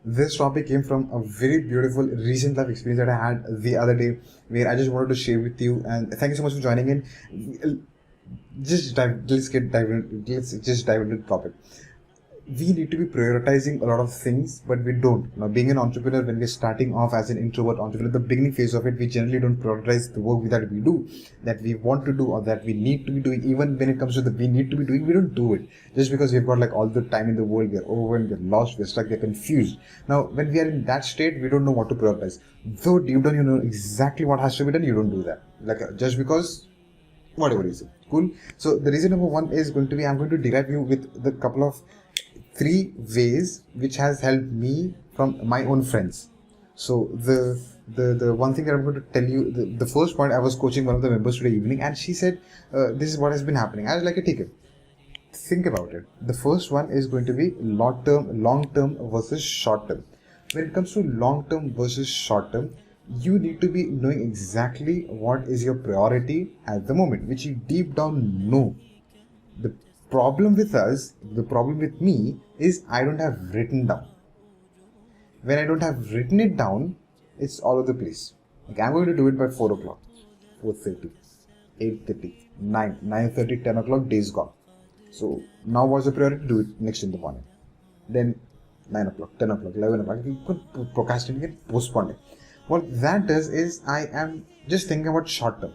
This topic came from a very beautiful recent life experience that I had the other day, where I just wanted to share with you. And thank you so much for joining in. Let's just dive into the topic. We need to be prioritizing a lot of things, but we don't. Now, being an entrepreneur, when we're starting off as an introvert entrepreneur, the beginning phase of it, we generally don't prioritize the work that we do, that we want to do, or that we need to be doing. Even when it comes to the we need to be doing, we don't do it just because we've got like all the time in the world. We're overwhelmed, we're lost, we're stuck, we're confused. Now, when we are in that state, we don't know what to prioritize. Though deep down, you know exactly what has to be done, you don't do that. Just because whatever reason. Cool. So the reason number one is going to be I'm going to derive you with the couple of three ways which has helped me from my own friends. So the one thing that I'm going to tell you, the first point, I was coaching one of the members today evening, and she said, this is what has been happening. I was like, take it. Think about it. The first one is going to be long term versus short term. When it comes to long term versus short term, you need to be knowing exactly what is your priority at the moment, which you deep down know. The problem with us, the problem with me is I don't have written down. When I don't have written it down, it's all over the place. Like I'm going to do it by 4 o'clock, 4:30, 8:30, 9, 9:30, 10 o'clock, days gone. So now what's the priority? Do it next in the morning. Then 9 o'clock, 10 o'clock, 11 o'clock. You could procrastinate it, postpone it. What that does is I am just thinking about short term.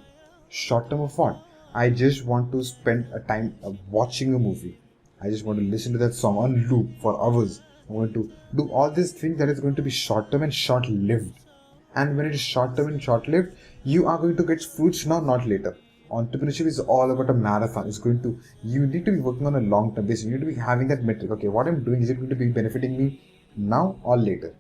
Short term of what? I just want to spend a time watching a movie. I just want to listen to that song on loop for hours. I want to do all these things that is going to be short term and short lived. And when it is short term and short lived, you are going to get fruits now, not later. Entrepreneurship is all about a marathon. You need to be working on a long term basis. You need to be having that metric. Okay, what I'm doing, is it going to be benefiting me now or later?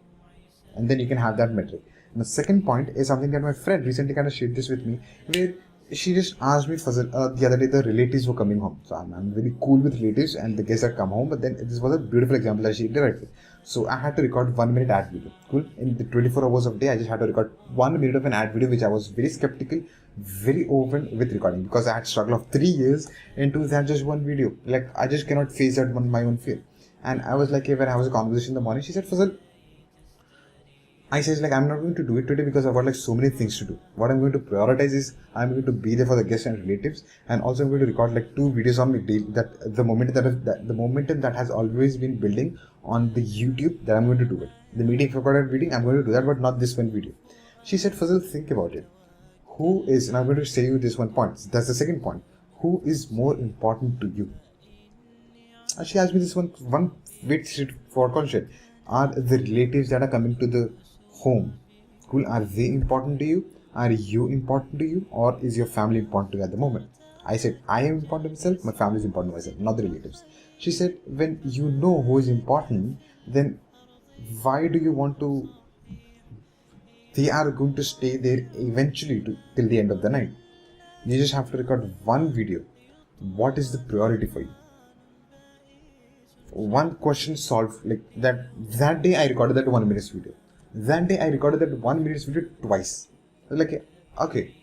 And then you can have that metric. And the second point is something that my friend recently kind of shared this with me, where she just asked me, Fazal, the other day the relatives were coming home. So I'm very cool with relatives and the guests that come home, but then this was a beautiful example that she directed. So I had to record 1 minute ad video. Cool. In the 24 hours of day, I just had to record 1 minute of an ad video, which I was very skeptical, very open with recording, because I had struggled of 3 years into that just one video. Like I just cannot face that my own fear. And I was like, when I was a conversation in the morning, she said, Fazal, I says like I'm not going to do it today because I've got like so many things to do. What I'm going to prioritize is I'm going to be there for the guests and relatives, and also I'm going to record like 2 videos on my day, that the momentum that has always been building on the YouTube, that I'm going to do it. The meeting recorded meeting, I'm going to do that, but not this one video. She said, Fazal, think about it. Who is, and I'm going to say you this one point. That's the second point. Who is more important to you? And she asked me this one wait for conscious. Are the relatives that are coming to the home, cool, are they important to you? Are you important to you? Or is your family important to you at the moment? I said, I am important to myself, my family is important to myself, not the relatives. She said, when you know who is important, then why do you want to, they are going to stay there eventually till the end of the night. You just have to record one video. What is the priority for you? One question solved. Like that day I recorded that 1 minute video. That day I recorded that 1 minute video twice. Like, okay,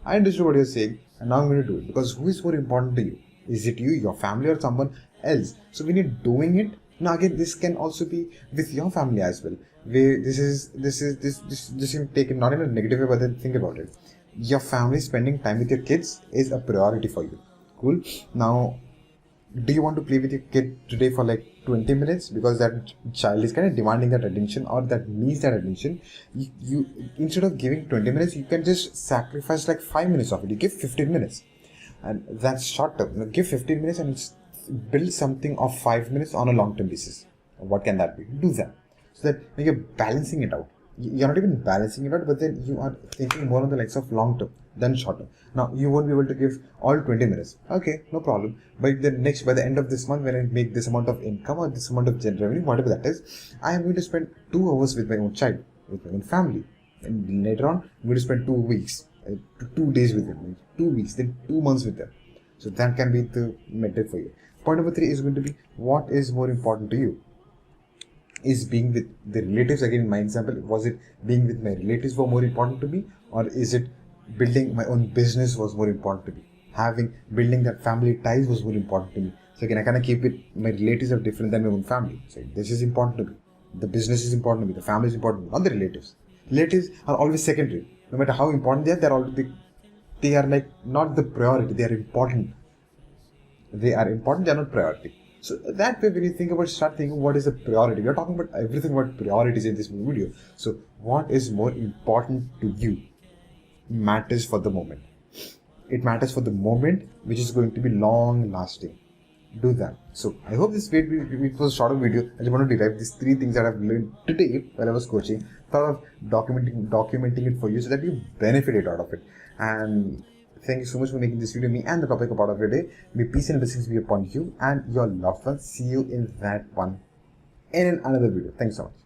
I understood what you're saying, and now I'm going to do it. Because who is more important to you? Is it you, your family, or someone else? So when you're doing it, now again, this can also be with your family as well. Where this can take it not in a negative way, but then think about it. Your family spending time with your kids is a priority for you. Cool. Now, do you want to play with your kid today for like 20 minutes because that child is kind of demanding that attention or that needs that attention? You instead of giving 20 minutes, you can just sacrifice like 5 minutes of it. You give 15 minutes, and that's short term. Now give 15 minutes and build something of 5 minutes on a long term basis. What can that be? Do that, so that when you're balancing it out, you're not even balancing it out, but then you are thinking more on the lines of long term than short term. Now you won't be able to give all 20 minutes. Okay, no problem. But by the end of this month, when I make this amount of income or this amount of revenue, whatever that is, I am going to spend 2 hours with my own child, with my own family. And later on, I'm going to spend 2 weeks, 2 days with them, 2 weeks, then 2 months with them. So that can be the metric for you. Point number 3 is going to be, what is more important to you? Is being with the relatives, again in my example, was it being with my relatives were more important to me, or is it building my own business was more important to me? Building that family ties was more important to me. So again, I kind of keep it, my relatives are different than my own family. So this is important to me. The business is important to me, the family is important to me, not the relatives. Relatives are always secondary. No matter how important they're always, they are like not the priority, they are important. They are important, they are not priority. So that way, when you think about, start thinking what is the priority. We are talking about everything about priorities in this video. So what is more important to you matters for the moment. It matters for the moment, which is going to be long lasting. Do that. So I hope this video, it was a short video. I just want to derive these 3 things that I've learned today while I was coaching. Thought of documenting it for you so that you benefited out of it. And thank you so much for making this video me and the topic a part of your day. May peace and blessings be upon you and your loved ones. See you in that one in another video. Thanks so much.